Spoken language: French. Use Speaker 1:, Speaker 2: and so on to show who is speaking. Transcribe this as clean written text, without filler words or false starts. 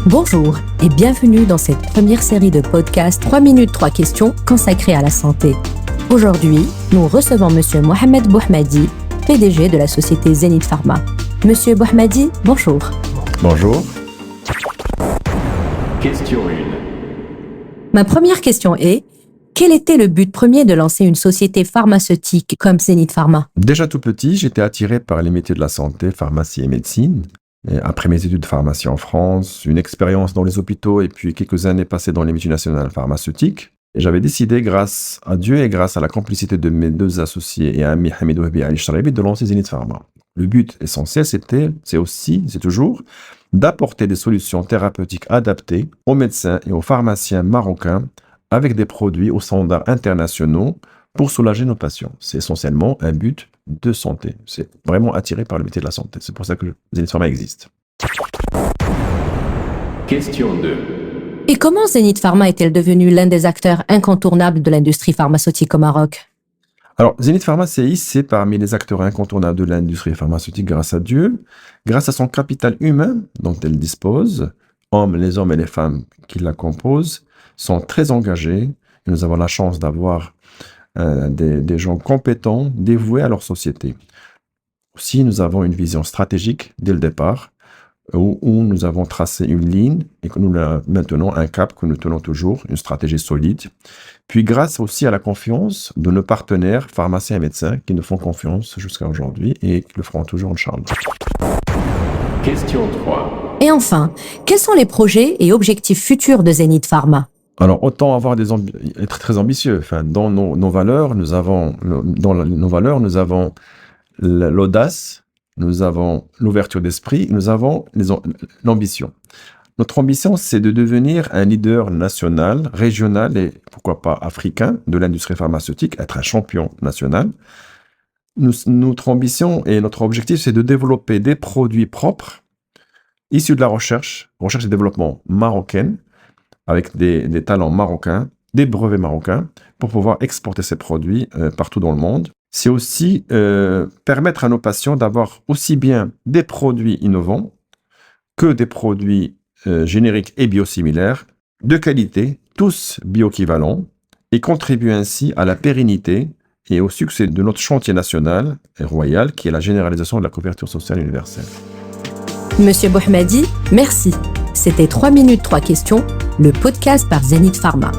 Speaker 1: Bonjour et bienvenue dans cette première série de podcasts 3 minutes 3 questions consacrées à la santé. Aujourd'hui, nous recevons Monsieur Mohamed Bouhmadi, PDG de la société Zenith Pharma. Monsieur Bouhmadi, bonjour.
Speaker 2: Bonjour.
Speaker 3: Question 1.
Speaker 1: Ma première question est, quel était le but premier de lancer une société pharmaceutique comme Zenith Pharma?
Speaker 2: Déjà tout petit, j'étais attiré par les métiers de la santé, pharmacie et médecine. Et après mes études de pharmacie en France, une expérience dans les hôpitaux et puis quelques années passées dans les multinationales pharmaceutiques, et j'avais décidé, grâce à Dieu et grâce à la complicité de mes deux associés et amis Hamid Wahbi et Ali Sharabi, de lancer Zenith Pharma. Le but essentiel, c'est toujours d'apporter des solutions thérapeutiques adaptées aux médecins et aux pharmaciens marocains avec des produits aux standards internationaux pour soulager nos patients. C'est essentiellement un but de santé. C'est vraiment attiré par le métier de la santé. C'est pour ça que Zenith Pharma existe.
Speaker 3: Question 2.
Speaker 1: Et comment Zenith Pharma est-elle devenue l'un des acteurs incontournables de l'industrie pharmaceutique au Maroc?
Speaker 2: Alors, Zenith Pharma s'est hissé parmi les acteurs incontournables de l'industrie pharmaceutique grâce à Dieu, grâce à son capital humain dont elle dispose. Les hommes et les femmes qui la composent sont très engagés. Et nous avons la chance d'avoir des gens compétents, dévoués à leur société. Aussi, nous avons une vision stratégique dès le départ, où nous avons tracé une ligne et que nous maintenons un cap que nous tenons toujours, une stratégie solide. Puis grâce aussi à la confiance de nos partenaires pharmaciens et médecins qui nous font confiance jusqu'à aujourd'hui et qui le feront toujours, Inch'Allah.
Speaker 3: Question 3.
Speaker 1: Et enfin, quels sont les projets et objectifs futurs de Zenith Pharma?
Speaker 2: Alors, autant être très ambitieux. Enfin, dans nos valeurs, nous avons l'audace, nous avons l'ouverture d'esprit, nous avons l'ambition. Notre ambition, c'est de devenir un leader national, régional et pourquoi pas africain de l'industrie pharmaceutique, être un champion national. Notre ambition et notre objectif, c'est de développer des produits propres, issus de la recherche et développement marocaine, avec des talents marocains, des brevets marocains, pour pouvoir exporter ces produits partout dans le monde. C'est aussi permettre à nos patients d'avoir aussi bien des produits innovants que des produits génériques et biosimilaires, de qualité, tous bioéquivalents, et contribuer ainsi à la pérennité et au succès de notre chantier national et royal, qui est la généralisation de la couverture sociale universelle.
Speaker 1: Monsieur Bouhmadi, merci. C'était 3 minutes 3 questions, le podcast par Zenith Pharma.